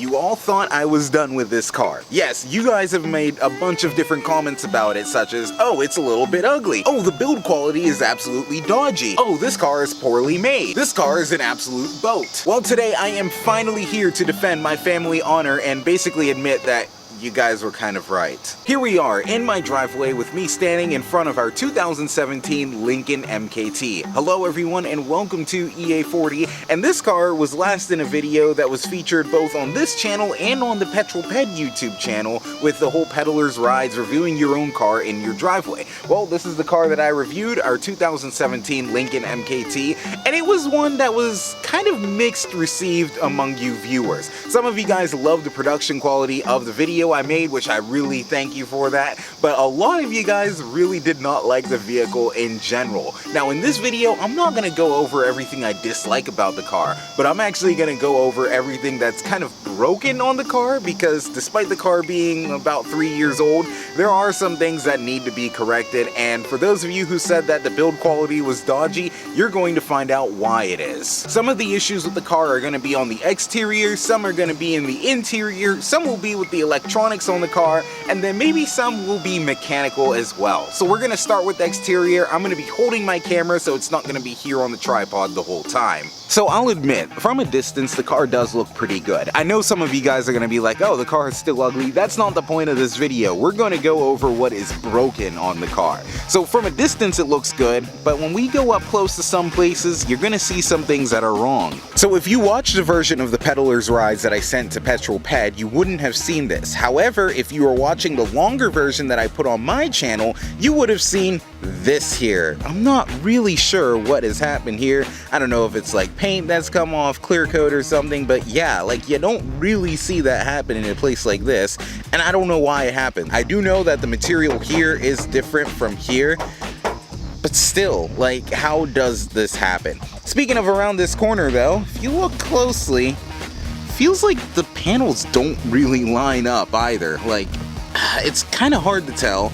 you all thought I was done with this car. Yes, you guys have made a bunch of different comments about it, such as, oh, it's a little bit ugly. Oh, the build quality is absolutely dodgy. Oh, this car is poorly made. This car is an absolute boat. Well, today I am finally here to defend my family honor and basically admit that you guys were kind of right. Here we are in my driveway with me standing in front of our 2017 Lincoln MKT. Hello everyone and welcome to EA40, and this car was last in a video that was featured both on this channel and on the Petrol Ped YouTube channel with the whole peddler's rides reviewing your own car in your driveway. Well, this is the car that I reviewed, our 2017 Lincoln MKT, and it was one that was kind of mixed received among you viewers. Some of you guys loved the production quality of the video I made, which I really thank you for that, but a lot of you guys really did not like the vehicle in general. Now in this video, I'm not going to go over everything I dislike about the car, but I'm actually going to go over everything that's kind of broken on the car, because despite the car being about 3 years old, there are some things that need to be corrected, and for those of you who said that the build quality was dodgy, you're going to find out why it is. Some of the issues with the car are going to be on the exterior, some are going to be in the interior, some will be with the electronics on the car, and then maybe some will be mechanical as well. So we're going to start with the exterior. I'm going to be holding my camera so it's not going to be here on the tripod the whole time. So I'll admit, from a distance, the car does look pretty good. I know some of you guys are going to be like, oh, the car is still ugly. That's not the point of this video. We're going to go over what is broken on the car. So from a distance, it looks good, but when we go up close to some places, you're going to see some things that are wrong. So if you watched the version of the Peddler's Rides that I sent to Petrol Ped, you wouldn't have seen this. However, if you were watching the longer version that I put on my channel, you would have seen this here. I'm not really sure what has happened here. I don't know if it's like paint that's come off, clear coat or something, but yeah, like you don't really see that happen in a place like this, and I don't know why it happened. I do know that the material here is different from here, but still, like, how does this happen? Speaking of around this corner though, if you look closely, feels like the panels don't really line up either. Like, it's kind of hard to tell.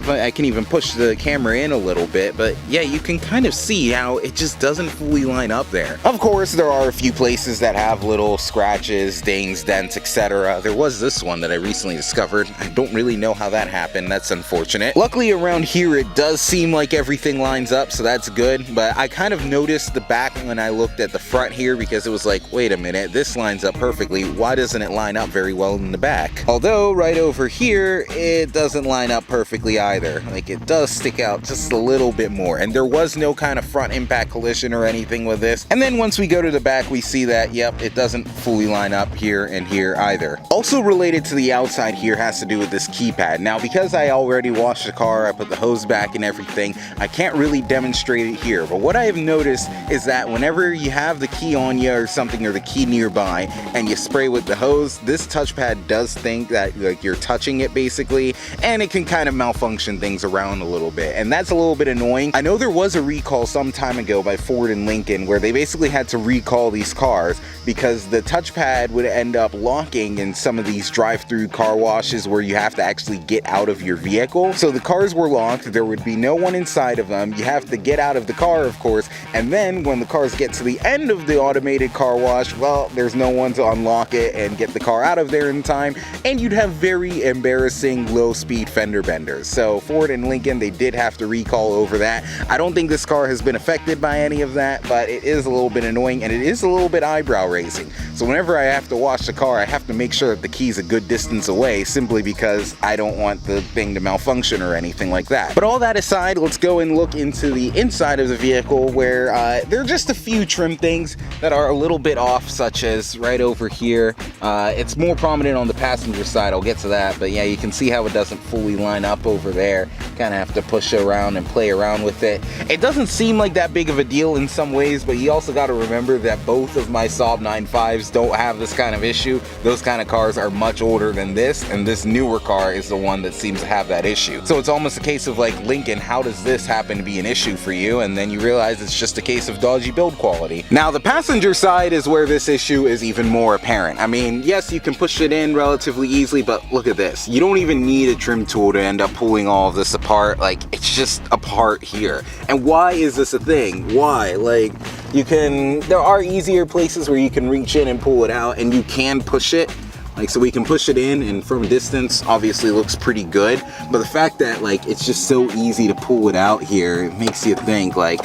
I can even push the camera in a little bit, but yeah, you can kind of see how it just doesn't fully line up there. Of course, there are a few places that have little scratches, dings, dents, etc. There was this one that I recently discovered. I don't really know how that happened. That's unfortunate. Luckily, around here, it does seem like everything lines up, so that's good, but I kind of noticed the back when I looked at the front here, because it was like, wait a minute, this lines up perfectly. Why doesn't it line up very well in the back? Although, right over here, it doesn't line up perfectly either. Like, it does stick out just a little bit more, and there was no kind of front impact collision or anything with this. And then once we go to the back, we see that, yep, it doesn't fully line up here and here either. Also related to the outside here has to do with this keypad. Now, because I already washed the car, I put the hose back and everything, I can't really demonstrate it here, but what I have noticed is that whenever you have the key on you or something, or the key nearby, and you spray with the hose, this touchpad does think that, like, you're touching it basically, and it can kind of malfunction things around a little bit, and that's a little bit annoying. I know there was a recall some time ago by Ford and Lincoln where they basically had to recall these cars because the touchpad would end up locking in some of these drive-through car washes where you have to actually get out of your vehicle. So the cars were locked, there would be no one inside of them, you have to get out of the car, of course, and then when the cars get to the end of the automated car wash, well, there's no one to unlock it and get the car out of there in time, and you'd have very embarrassing low-speed fender benders. So Ford and Lincoln, they did have to recall over that. I don't think this car has been affected by any of that, but it is a little bit annoying, and it is a little bit eyebrow raising. So whenever I have to wash the car, I have to make sure that the key's a good distance away, simply because I don't want the thing to malfunction or anything like that. But all that aside, let's go and look into the inside of the vehicle, where there are just a few trim things that are a little bit off, such as right over here. It's more prominent on the passenger side, I'll get to that, but yeah, you can see how it doesn't fully line up over there. Kind of have to push around and play around with it. It doesn't seem like that big of a deal in some ways, but you also got to remember that both of my Saab 9.5s don't have this kind of issue. Those kind of cars are much older than this, and this newer car is the one that seems to have that issue. So it's almost a case of like, Lincoln, how does this happen to be an issue for you? And then you realize it's just a case of dodgy build quality. Now the passenger side is where this issue is even more apparent. I mean, yes, you can push it in relatively easily, but look at this. You don't even need a trim tool to end up pulling all of this apart. Like, it's just apart here. And why is this a thing? Why? Like, there are easier places where you can reach in and pull it out, and you can push it. Like, so we can push it in, and from a distance, obviously looks pretty good. But the fact that, like, it's just so easy to pull it out here, it makes you think, like,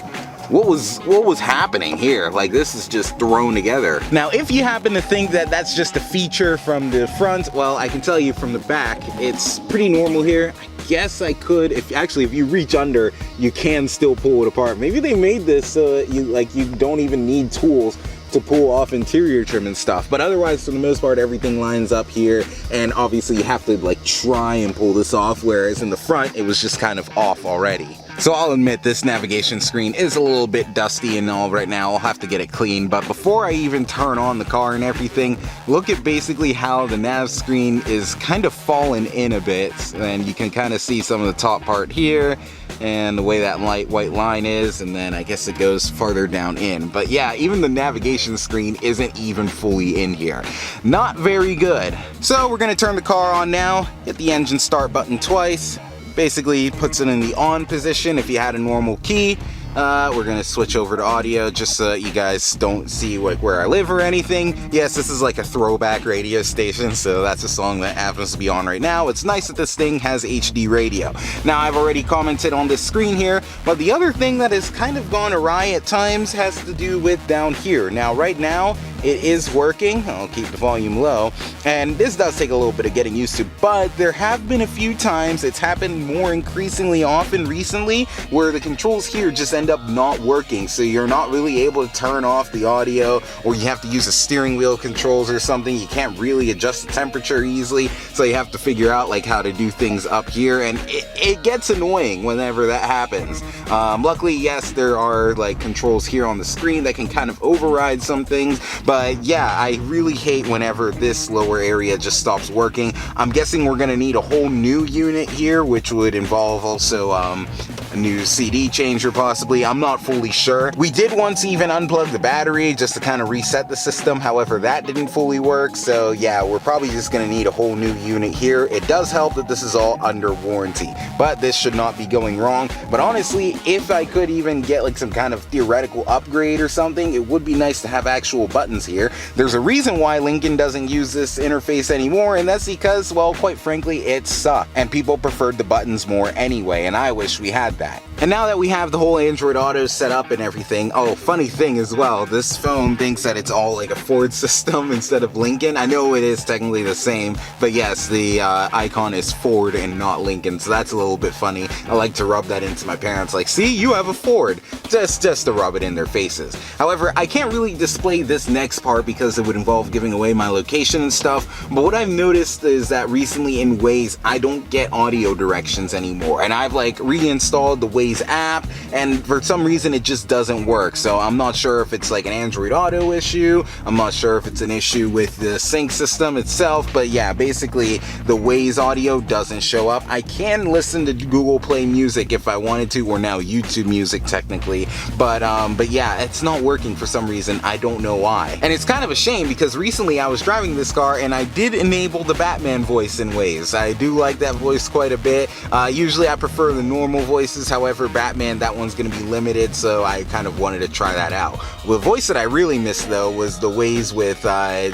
what was happening here? Like, this is just thrown together. Now, if you happen to think that that's just a feature from the front, well, I can tell you from the back, it's pretty normal here. I guess I could, if you reach under, you can still pull it apart. Maybe they made this so that you don't even need tools to pull off interior trim and stuff, but otherwise, for the most part, everything lines up here, and obviously you have to like try and pull this off, whereas in the front it was just kind of off already. So I'll admit this navigation screen is a little bit dusty and all right now. I'll have to get it clean, but before I even turn on the car and everything, look at basically how the nav screen is kind of fallen in a bit, and you can kind of see some of the top part here and the way that light white line is, and then I guess it goes farther down in. But yeah, even the navigation screen isn't even fully in here. Not very good. So we're gonna turn the car on now, hit the engine start button twice. Basically puts it in the on position if you had a normal key. We're gonna switch over to audio just so that you guys don't see like where I live or anything. Yes, this is like a throwback radio station, so that's a song that happens to be on right now. It's nice that this thing has HD radio. Now, I've already commented on this screen here, but the other thing that has kind of gone awry at times has to do with down here. Now, right now, it is working. I'll keep the volume low, and this does take a little bit of getting used to, but there have been a few times, it's happened more increasingly often recently, where the controls here just end up not working, so you're not really able to turn off the audio, or you have to use a steering wheel controls or something. You can't really adjust the temperature easily, so you have to figure out like how to do things up here, and it gets annoying whenever that happens. Luckily, yes, there are like controls here on the screen that can kind of override some things, but yeah, I really hate whenever this lower area just stops working. I'm guessing we're gonna need a whole new unit here, which would involve also a new CD changer possibly. I'm not fully sure. We did once even unplug the battery just to kind of reset the system. However, that didn't fully work. So yeah, we're probably just gonna need a whole new unit here. It does help that this is all under warranty, but this should not be going wrong. But honestly, if I could even get like some kind of theoretical upgrade or something, it would be nice to have actual buttons here. There's a reason why Lincoln doesn't use this interface anymore, and that's because, well, quite frankly, it sucked, and people preferred the buttons more anyway, and I wish we had that. And now that we have the whole Android Auto set up and everything, oh, funny thing as well, this phone thinks that it's all like a Ford system instead of Lincoln. I know it is technically the same, but yes, the icon is Ford and not Lincoln, so that's a little bit funny. I like to rub that into my parents, like, see, you have a Ford, just to rub it in their faces. However, I can't really display this next part because it would involve giving away my location and stuff, but what I've noticed is that recently in Waze, I don't get audio directions anymore, and I've like reinstalled the Waze app, and for some reason it just doesn't work. So I'm not sure if it's like an Android Auto issue, I'm not sure if it's an issue with the sync system itself, but yeah, basically the Waze audio doesn't show up. I can listen to Google Play Music if I wanted to, or now YouTube Music technically, but yeah, it's not working for some reason. I don't know why, and it's kind of a shame because recently I was driving this car and I did enable the Batman voice in Waze. I do like that voice quite a bit. Usually I prefer the normal voices, however, Batman, that one's gonna be limited, so I kind of wanted to try that out. The voice that I really missed though was the Waze with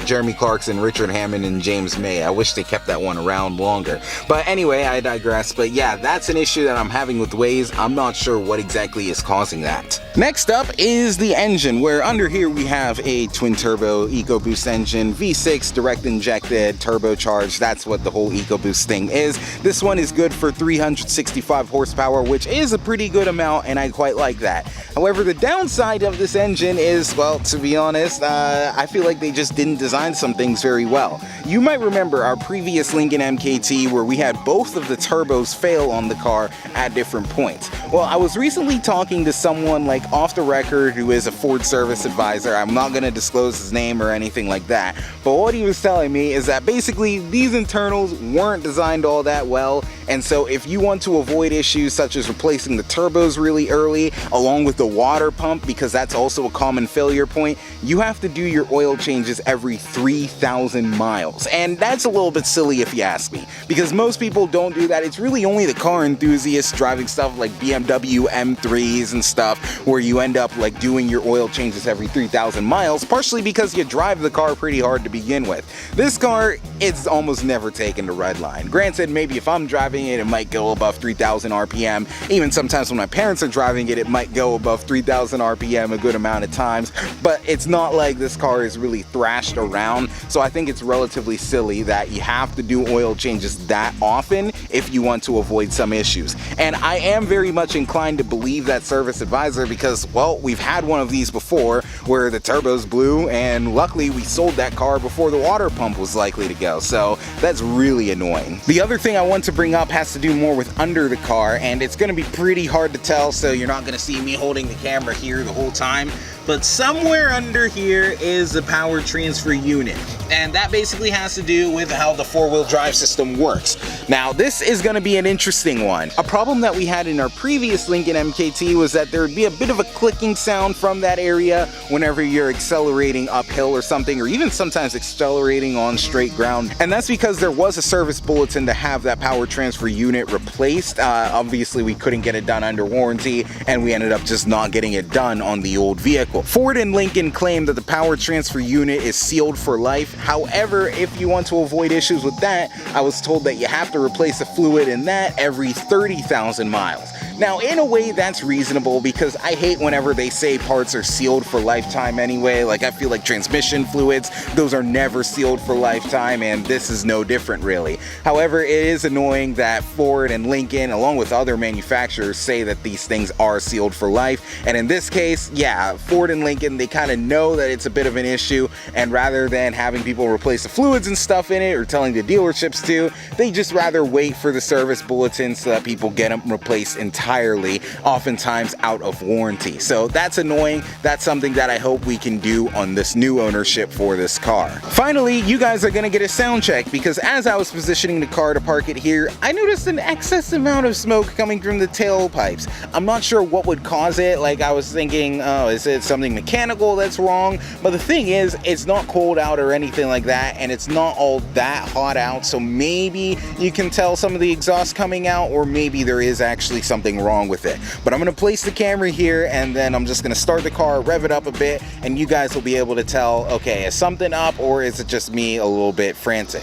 Jeremy Clarkson, Richard Hammond, and James May. I wish they kept that one around longer. But anyway, I digress. But yeah, that's an issue that I'm having with Waze. I'm not sure what exactly is causing that. Next up is the engine, where under here we have a twin turbo EcoBoost engine, V6 direct injected turbocharged. That's what the whole EcoBoost thing is. This one is good for 365 horsepower, which is a pretty good amount, and I quite like that. However, the downside of this engine is, well, to be honest, I feel like they just didn't design some things very well. You might remember our previous Lincoln MKT where we had both of the turbos fail on the car at different points. Well, I was recently talking to someone like off the record who is a Ford service advisor. I'm not going to disclose his name or anything like that, but what he was telling me is that basically these internals weren't designed all that well, and so if you want to avoid issues such as replacement replacing the turbos really early, along with the water pump, because that's also a common failure point. You have to do your oil changes every 3,000 miles. And that's a little bit silly if you ask me, because most people don't do that. It's really only the car enthusiasts driving stuff like BMW M3s and stuff where you end up like doing your oil changes every 3,000 miles, partially because you drive the car pretty hard to begin with. This car, it's almost never taken the red line. Granted, maybe if I'm driving it, it might go above 3,000 RPM. Even sometimes when my parents are driving it, it might go above 3,000 RPM a good amount of times, but it's not like this car is really thrashed around. So I think it's relatively silly that you have to do oil changes that often if you want to avoid some issues. And I am very much inclined to believe that service advisor because, well, we've had one of these before where the turbos blew, and luckily we sold that car before the water pump was likely to go. So that's really annoying. The other thing I want to bring up has to do more with under the car, and it's going to be pretty hard to tell, so you're not going to see me holding the camera here the whole time. But somewhere under here is the power transfer unit, and that basically has to do with how the four-wheel drive system works. Now, this is going to be an interesting one. A problem that we had in our previous Lincoln MKT was that there would be a bit of a clicking sound from that area whenever you're accelerating uphill or something, or even sometimes accelerating on straight ground. And that's because there was a service bulletin to have that power transfer unit replaced. Obviously, we couldn't get it done under warranty, and we ended up just not getting it done on the old vehicle. Ford and Lincoln claim that the power transfer unit is sealed for life. However, if you want to avoid issues with that, I was told that you have to replace the fluid in that every 30,000 miles. Now, in a way, that's reasonable because I hate whenever they say parts are sealed for lifetime anyway. Like, I feel like transmission fluids, those are never sealed for lifetime, and this is no different, really. However, it is annoying that Ford and Lincoln, along with other manufacturers, say that these things are sealed for life. And in this case, yeah, Ford and Lincoln, they kind of know that it's a bit of an issue, and rather than having people replace the fluids and stuff in it or telling the dealerships to, they just rather wait for the service bulletin so that people get them replaced entirely, oftentimes out of warranty. So that's annoying. That's something that I hope we can do on this new ownership for this car. Finally, you guys are gonna get a sound check because as I was positioning the car to park it here, I noticed an excess amount of smoke coming from the tailpipes. I'm not sure what would cause it. Like, I was thinking, oh, is it something mechanical that's wrong? But the thing is, it's not cold out or anything like that, and it's not all that hot out, so maybe you can tell some of the exhaust coming out, or maybe there is actually something wrong with it. But I'm gonna place the camera here, and then I'm just gonna start the car, rev it up a bit, and you guys will be able to tell, okay, is something up, or is it just me a little bit frantic?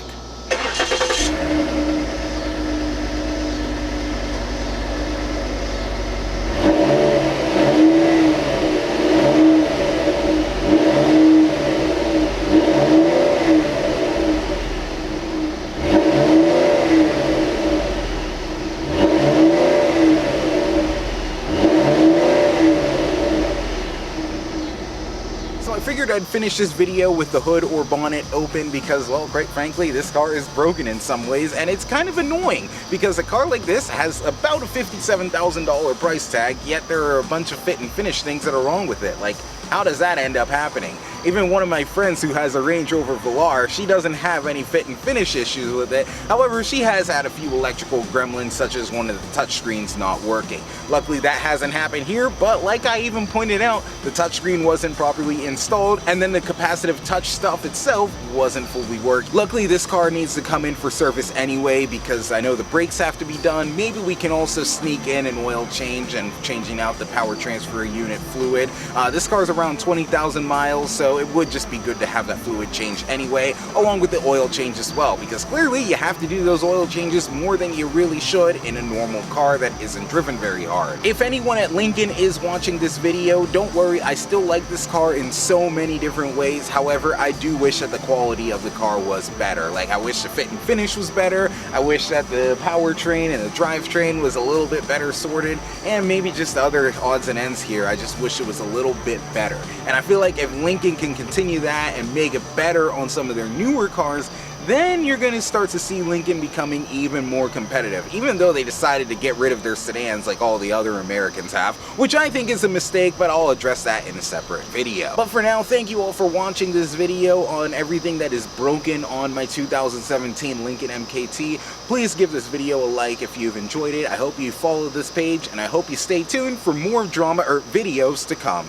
I'd finish this video with the hood or bonnet open because, well, quite frankly, this car is broken in some ways, and it's kind of annoying because a car like this has about a $57,000 price tag, yet there are a bunch of fit and finish things that are wrong with it. Like, how does that end up happening? Even one of my friends who has a Range Rover Velar, she doesn't have any fit and finish issues with it. However, she has had a few electrical gremlins, such as one of the touchscreens not working. Luckily, that hasn't happened here, but like I even pointed out, the touchscreen wasn't properly installed, and then the capacitive touch stuff itself wasn't fully working. Luckily, this car needs to come in for service anyway, because I know the brakes have to be done. Maybe we can also sneak in an oil change and changing out the power transfer unit fluid. This car's around 20,000 miles, so it would just be good to have that fluid change anyway, along with the oil change as well, because clearly you have to do those oil changes more than you really should in a normal car that isn't driven very hard. If anyone at Lincoln is watching this video, don't worry, I still like this car in so many different ways. However, I do wish that the quality of the car was better. Like, I wish the fit and finish was better, I wish that the powertrain and the drivetrain was a little bit better sorted, and maybe just other odds and ends here. I just wish it was a little bit better. And I feel like if Lincoln can continue that and make it better on some of their newer cars, then you're going to start to see Lincoln becoming even more competitive, even though they decided to get rid of their sedans like all the other Americans have, which I think is a mistake, but I'll address that in a separate video. But for now, thank you all for watching this video on everything that is broken on my 2017 Lincoln MKT. Please give this video a like if you've enjoyed it. I hope you follow this page, and I hope you stay tuned for more drama or videos to come.